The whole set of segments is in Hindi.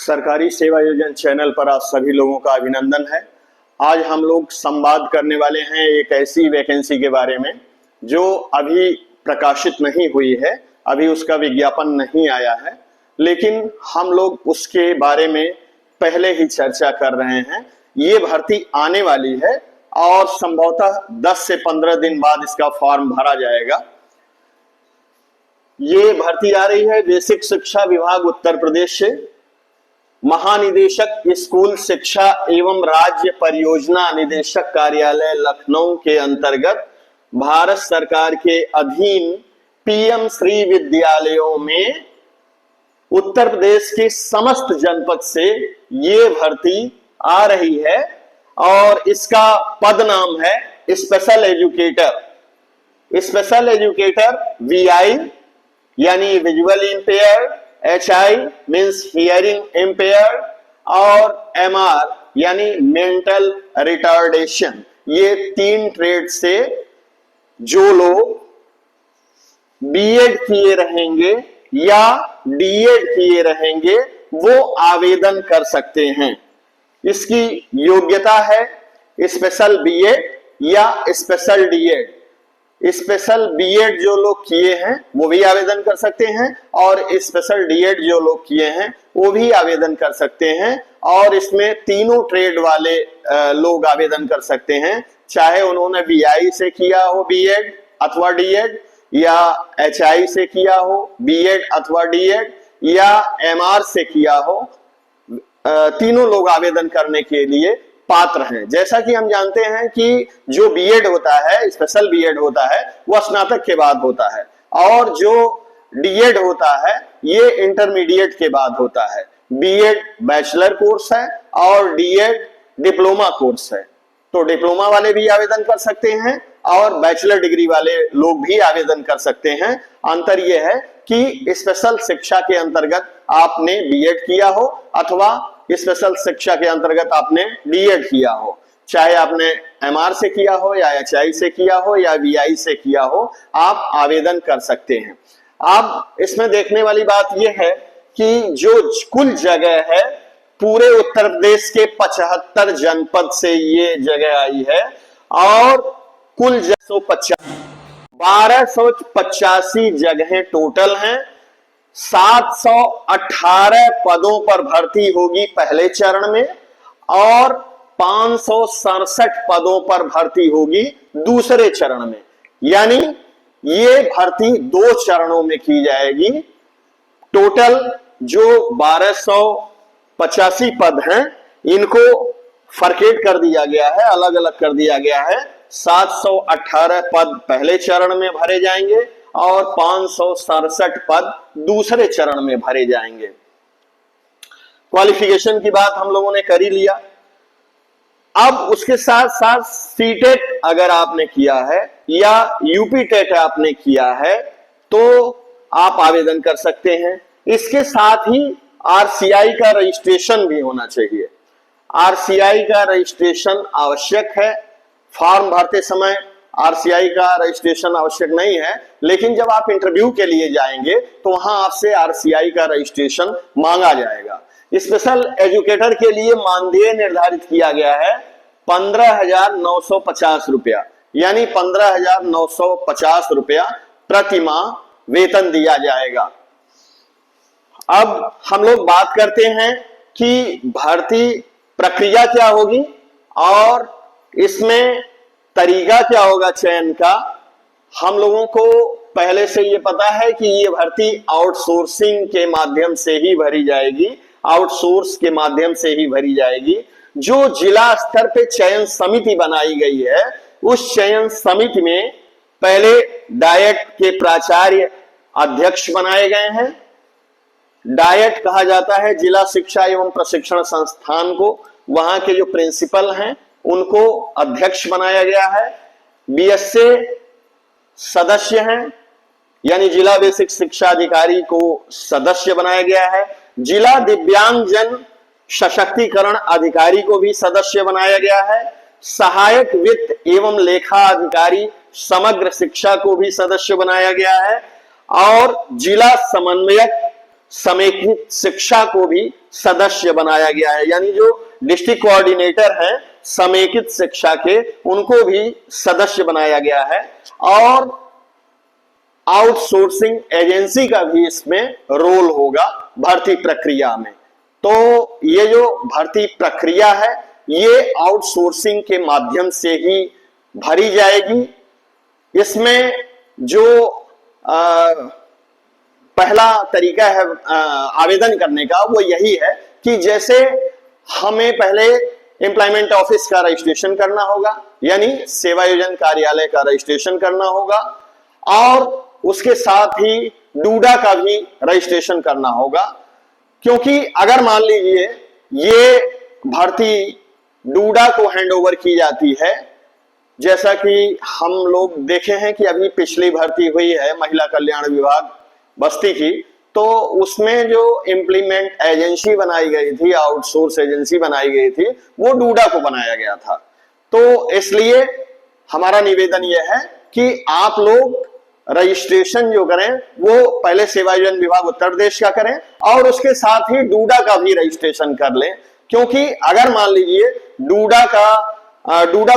सरकारी सेवा योजना चैनल पर आप सभी लोगों का अभिनंदन है। आज हम लोग संवाद करने वाले हैं एक ऐसी वैकेंसी के बारे में जो अभी प्रकाशित नहीं हुई है, अभी उसका विज्ञापन नहीं आया है, लेकिन हम लोग उसके बारे में पहले ही चर्चा कर रहे हैं। ये भर्ती आने वाली है और संभवतः 10 से 15 दिन बाद इसका फॉर्म भरा जाएगा। ये भर्ती आ रही है बेसिक शिक्षा विभाग उत्तर प्रदेश से। महानिदेशक स्कूल शिक्षा एवं राज्य परियोजना निदेशक कार्यालय लखनऊ के अंतर्गत भारत सरकार के अधीन पीएम श्री विद्यालयों में उत्तर प्रदेश के समस्त जनपद से ये भर्ती आ रही है और इसका पद नाम है special educator. Special educator VI यानी visual impaired, HI means hearing impaired और MR यानी मेंटल रिटार्डेशन। ये 3 ट्रेड से जो लोग BEd किए रहेंगे या DEd किए रहेंगे वो आवेदन कर सकते हैं। इसकी योग्यता है स्पेशल BEd या स्पेशल DEd। स्पेशल BEd जो लोग किए हैं वो भी आवेदन कर सकते हैं और स्पेशल DEd जो लोग किए हैं वो भी आवेदन कर सकते हैं। और इसमें तीनों ट्रेड वाले लोग आवेदन कर सकते हैं, चाहे उन्होंने VI से किया हो BEd अथवा DEd, या HI से किया हो BEd अथवा DEd, या MR से किया हो। तीनों लोग आवेदन करने के लिए पात्र हैं। जैसा कि हम जानते हैं कि जो BEd होता है, स्पेशल BEd होता है, वह स्नातक के बाद होता है और जो DEd होता है ये इंटरमीडिएट के बाद होता है। BEd बैचलर कोर्स है और DEd डिप्लोमा कोर्स है। तो डिप्लोमा वाले भी आवेदन कर सकते हैं और बैचलर डिग्री वाले लोग भी आवेदन कर सकते हैं। अंतर यह है कि स्पेशल शिक्षा के अंतर्गत आपने BEd किया हो अथवा स्पेशल शिक्षा के अंतर्गत आपने DEd किया हो, चाहे आपने MR से किया हो या HI से किया हो या VI से किया हो, आप आवेदन कर सकते हैं। अब इसमें देखने वाली बात यह है कि जो कुल जगह है पूरे उत्तर प्रदेश के 75 जनपद से ये जगह आई है और कुल 1285 जगहें टोटल हैं। 718 पदों पर भर्ती होगी पहले चरण में और 567 पदों पर भर्ती होगी दूसरे चरण में। यानी ये भर्ती 2 चरणों में की जाएगी। टोटल जो 1285 पद हैं इनको फरकेट कर दिया गया है, अलग अलग कर दिया गया है। 718 पद पहले चरण में भरे जाएंगे और 567 पद दूसरे चरण में भरे जाएंगे। क्वालिफिकेशन की बात हम लोगों ने कर ही लिया। अब उसके साथ साथ सीटेट अगर आपने किया है या यूपी टेट आपने किया है तो आप आवेदन कर सकते हैं। इसके साथ ही RCI का रजिस्ट्रेशन भी होना चाहिए। RCI का रजिस्ट्रेशन आवश्यक है। फॉर्म भरते समय RCI का रजिस्ट्रेशन आवश्यक नहीं है, लेकिन जब आप इंटरव्यू के लिए जाएंगे तो वहां आपसे RCI का रजिस्ट्रेशन मांगा जाएगा। स्पेशल एजुकेटर के लिए मानदेय निर्धारित किया गया है 15,950 रुपया, यानी 15,950 रुपया प्रति माह वेतन दिया जाएगा। अब हम लोग बात करते हैं कि भर्ती प्रक्रिया क्या होगी और इसमें तरीका क्या होगा चयन का। हम लोगों को पहले से ये पता है कि ये भर्ती आउटसोर्सिंग के माध्यम से ही भरी जाएगी, आउटसोर्स के माध्यम से ही भरी जाएगी। जो जिला स्तर पे चयन समिति बनाई गई है उस चयन समिति में पहले डायट के प्राचार्य अध्यक्ष बनाए गए हैं। डायट कहा जाता है जिला शिक्षा एवं प्रशिक्षण संस्थान को, वहां के जो प्रिंसिपल हैं उनको अध्यक्ष बनाया गया है। BSA सदस्य हैं, यानी जिला बेसिक शिक्षा अधिकारी को सदस्य बनाया गया है। जिला दिव्यांगजन सशक्तिकरण अधिकारी को भी सदस्य बनाया गया है। सहायक वित्त एवं लेखा अधिकारी समग्र शिक्षा को भी सदस्य बनाया गया है और जिला समन्वयक समेकित शिक्षा को भी सदस्य बनाया गया है, यानी जो डिस्ट्रिक्ट कोऑर्डिनेटर हैं समेकित शिक्षा के, उनको भी सदस्य बनाया गया है। और आउटसोर्सिंग एजेंसी का भी इसमें रोल होगा भर्ती प्रक्रिया में। तो ये जो भर्ती प्रक्रिया है ये आउटसोर्सिंग के माध्यम से ही भरी जाएगी। इसमें जो पहला तरीका है आवेदन करने का वो यही है कि जैसे हमें पहले एम्प्लॉयमेंट ऑफिस का रजिस्ट्रेशन करना होगा, यानी सेवायोजन कार्यालय का रजिस्ट्रेशन करना होगा, और उसके साथ ही डूडा का भी रजिस्ट्रेशन करना होगा। क्योंकि अगर मान लीजिए ये भर्ती डूडा को हैंडओवर की जाती है, जैसा कि हम लोग देखे हैं कि अभी पिछली भर्ती हुई है महिला कल्याण विभाग बस्ती की, तो उसमें जो इम्प्लीमेंट एजेंसी बनाई गई थी, आउटसोर्स एजेंसी बनाई गई थी, वो डूडा को बनाया गया था। तो इसलिए हमारा निवेदन यह है कि आप लोग रजिस्ट्रेशन जो करें वो पहले सेवायोजन विभाग उत्तर प्रदेश का करें और उसके साथ ही डूडा का भी रजिस्ट्रेशन कर लें। क्योंकि अगर मान लीजिए डूडा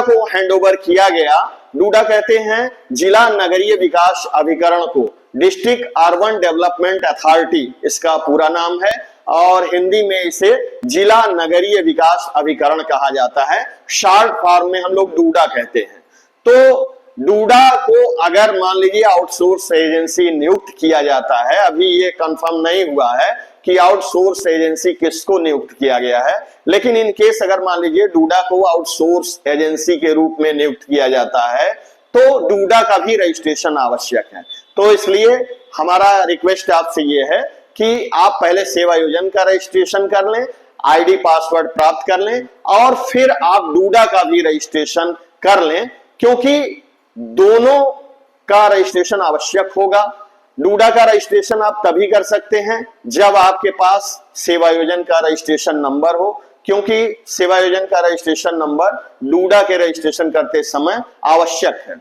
को हैंडओवर किया गया, डूडा कहते हैं जिला नगरीय विकास अभिकरण को, डिस्ट्रिक्ट अर्बन डेवलपमेंट अथॉरिटी इसका पूरा नाम है, और हिंदी में इसे जिला नगरीय विकास अभिकरण कहा जाता है, शॉर्ट फॉर्म में हम लोग डूडा कहते हैं। तो डूडा को अगर मान लीजिए आउटसोर्स एजेंसी नियुक्त किया जाता है, अभी ये कंफर्म नहीं हुआ है कि आउटसोर्स एजेंसी किसको नियुक्त किया गया है, लेकिन इन केस अगर मान लीजिए डूडा को आउटसोर्स एजेंसी के रूप में नियुक्त किया जाता है तो डूडा का भी रजिस्ट्रेशन आवश्यक है। तो इसलिए हमारा रिक्वेस्ट आपसे ये है कि आप पहले सेवायोजन का रजिस्ट्रेशन कर लें, आईडी पासवर्ड प्राप्त कर लें और फिर आप डूडा का भी रजिस्ट्रेशन कर लें, क्योंकि दोनों का रजिस्ट्रेशन आवश्यक होगा। डूडा का रजिस्ट्रेशन आप तभी कर सकते हैं जब आपके पास सेवायोजन का रजिस्ट्रेशन नंबर हो, क्योंकि सेवायोजन का रजिस्ट्रेशन नंबर डूडा के रजिस्ट्रेशन करते समय आवश्यक है।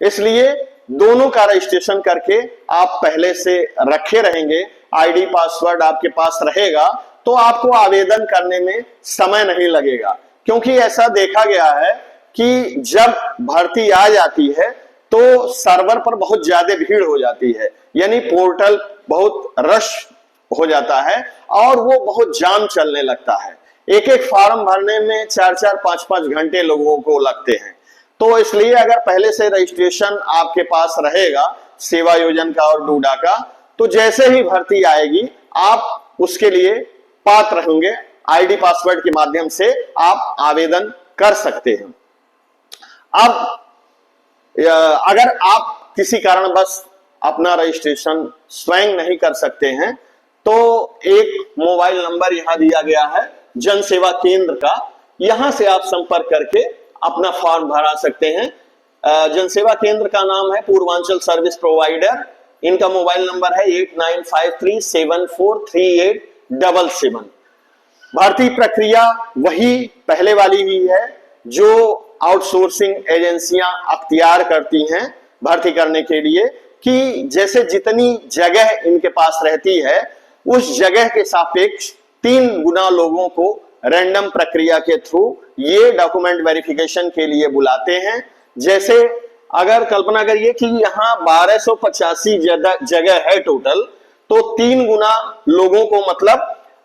इसलिए दोनों का रजिस्ट्रेशन करके आप पहले से रखे रहेंगे, आईडी पासवर्ड आपके पास रहेगा, तो आपको आवेदन करने में समय नहीं लगेगा। क्योंकि ऐसा देखा गया है कि जब भर्ती आ जाती है तो सर्वर पर बहुत ज्यादा भीड़ हो जाती है, यानी पोर्टल बहुत रश हो जाता है और वो बहुत जाम चलने लगता है। एक एक फॉर्म भरने में 4-4, 5-5 घंटे लोगों को लगते हैं। तो इसलिए अगर पहले से रजिस्ट्रेशन आपके पास रहेगा सेवायोजन का और डूडा का, तो जैसे ही भर्ती आएगी आप उसके लिए पात्र होंगे, आईडी पासवर्ड के माध्यम से आप आवेदन कर सकते हैं। अब अगर आप किसी कारणवश अपना रजिस्ट्रेशन स्वयं नहीं कर सकते हैं तो एक मोबाइल नंबर यहां दिया गया है जन सेवा केंद्र का, यहां से आप संपर्क करके अपना फॉर्म भरा सकते हैं। जन सेवा केंद्र का नाम है पूर्वांचल सर्विस प्रोवाइडर, इनका मोबाइल नंबर है 8953743877। भर्ती प्रक्रिया वही पहले वाली ही है जो आउटसोर्सिंग एजेंसियां अख्तियार करती हैं भर्ती करने के लिए, कि जैसे जितनी जगह इनके पास रहती है उस जगह के सापेक्ष 3 गुना लोगों को रैंडम प्रक्रिया के थ्रू ये डॉक्यूमेंट वेरिफिकेशन के लिए बुलाते हैं। जैसे अगर कल्पना करिए कि यहाँ 1285 जगह है टोटल, तो 3 गुना लोगों को मतलब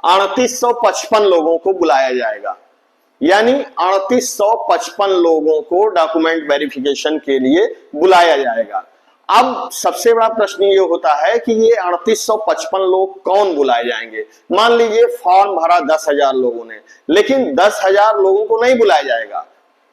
3855 लोगों को बुलाया जाएगा, यानी 3855 लोगों को डॉक्यूमेंट वेरिफिकेशन के लिए बुलाया जाएगा। अब सबसे बड़ा प्रश्न ये होता है कि ये 3855 लोग कौन बुलाए जाएंगे। मान लीजिए फॉर्म भरा 10,000 लोगों ने, लेकिन 10,000 लोगों को नहीं बुलाया जाएगा,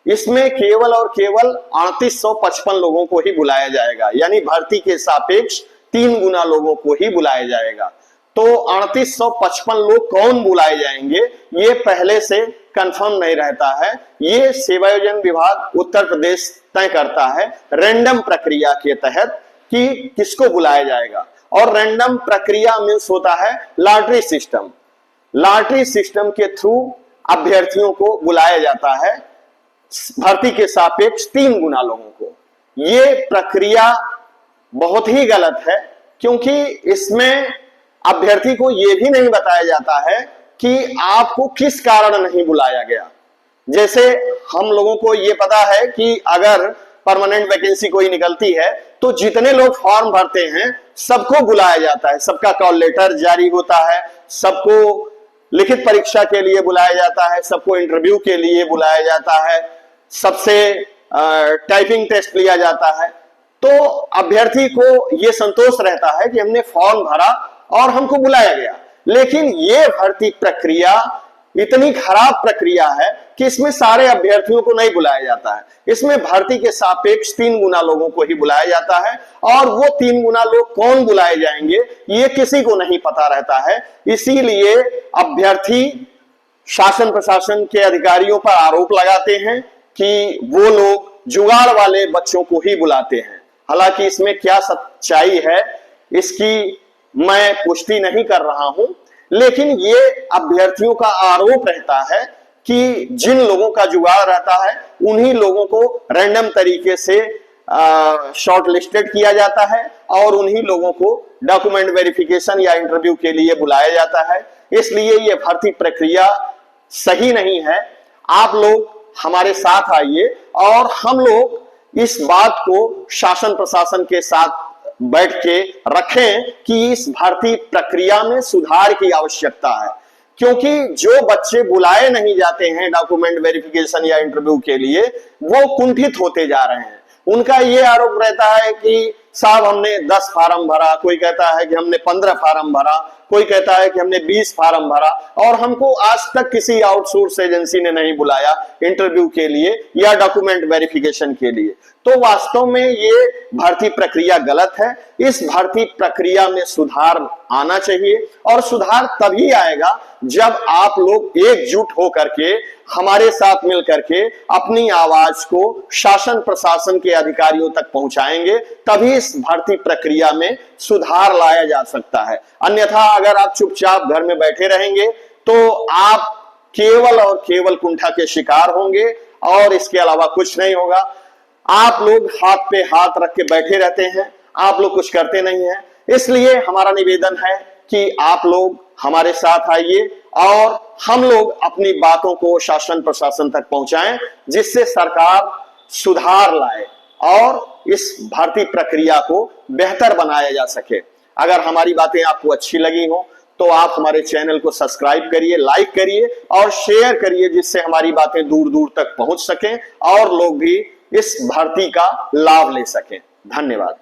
इसमें केवल और केवल 3855 लोगों को ही बुलाया जाएगा, यानी भर्ती के सापेक्ष 3 गुना लोगों को ही बुलाया जाएगा। तो 3855 लोग कौन बुलाए जाएंगे ये पहले से कंफर्म नहीं रहता है, ये सेवायोजन विभाग उत्तर प्रदेश तय करता है रैंडम प्रक्रिया के तहत कि किसको बुलाया जाएगा। और रैंडम प्रक्रिया मींस होता है लॉटरी सिस्टम। लॉटरी सिस्टम के थ्रू अभ्यर्थियों को बुलाया जाता है भर्ती के सापेक्ष 3 गुना लोगों को। ये प्रक्रिया बहुत ही गलत है, क्योंकि इसमें अभ्यर्थी को यह भी नहीं बताया जाता है कि आपको किस कारण नहीं बुलाया गया। जैसे हम लोगों को यह पता है कि अगर परमानेंट वैकेंसी कोई निकलती है तो जितने लोग फॉर्म भरते हैं सबको बुलाया जाता है, सबका कॉल लेटर जारी होता है, सबको लिखित परीक्षा के लिए बुलाया जाता है, सबको इंटरव्यू के लिए बुलाया जाता है, सबसे टाइपिंग टेस्ट लिया जाता है। तो अभ्यर्थी को यह संतोष रहता है कि हमने फॉर्म भरा और हमको बुलाया गया। लेकिन यह भर्ती प्रक्रिया इतनी खराब प्रक्रिया है कि इसमें सारे अभ्यर्थियों को नहीं बुलाया जाता है। इसमें भर्ती के सापेक्ष 3 गुना लोगों को ही बुलाया जाता है, और वो 3 गुना लोग कौन बुलाए जाएंगे ये किसी को नहीं पता रहता है। इसीलिए अभ्यर्थी शासन प्रशासन के अधिकारियों पर आरोप लगाते हैं कि वो लोग जुगाड़ वाले बच्चों को ही बुलाते हैं। हालांकि इसमें क्या सच्चाई है इसकी मैं पुष्टि नहीं कर रहा हूं, लेकिन ये अभ्यर्थियों का आरोप रहता है कि जिन लोगों का जुगाड़ रहता है उन्हीं लोगों को रैंडम तरीके से शॉर्ट लिस्टेड किया जाता है और उन्हीं लोगों को डॉक्यूमेंट वेरिफिकेशन या इंटरव्यू के लिए बुलाया जाता है। इसलिए ये भर्ती प्रक्रिया सही नहीं है। आप लोग हमारे साथ आइए और हम लोग इस बात को शासन प्रशासन के साथ बैठ के रखें कि इस भर्ती प्रक्रिया में सुधार की आवश्यकता है, क्योंकि जो बच्चे बुलाए नहीं जाते हैं डॉक्यूमेंट वेरिफिकेशन या इंटरव्यू के लिए वो कुंठित होते जा रहे हैं। उनका ये आरोप रहता है कि साहब हमने 10 फार्म भरा, कोई कहता है कि हमने 15 फार्म भरा, कोई कहता है कि हमने 20 फार्म भरा और हमको आज तक किसी आउटसोर्स एजेंसी ने नहीं बुलाया इंटरव्यू के लिए या डॉक्यूमेंट वेरिफिकेशन के लिए। तो वास्तव में ये भर्ती प्रक्रिया गलत है। इस भर्ती प्रक्रिया में सुधार आना चाहिए, और सुधार तभी आएगा जब आप लोग एकजुट होकर के हमारे साथ मिलकर के अपनी आवाज को शासन प्रशासन के अधिकारियों तक पहुंचाएंगे, तभी इस भर्ती प्रक्रिया में सुधार लाया जा सकता है। अन्यथा अगर आप चुपचाप घर में बैठे रहेंगे तो आप केवल और केवल कुंठा के शिकार होंगे और इसके अलावा कुछ नहीं होगा। आप लोग हाथ पे हाथ रख के बैठे रहते हैं, आप लोग कुछ करते नहीं हैं। इसलिए हमारा निवेदन है कि आप लोग हमारे साथ आइए और हम लोग अपनी बातों को शासन प्रशासन तक पहुंचाएं, जिससे सरकार सुधार लाए और इस भर्ती प्रक्रिया को बेहतर बनाया जा सके। अगर हमारी बातें आपको अच्छी लगी हो तो आप हमारे चैनल को सब्सक्राइब करिए, लाइक करिए और शेयर करिए, जिससे हमारी बातें दूर दूर तक पहुंच सकें और लोग भी इस भर्ती का लाभ ले सकें। धन्यवाद।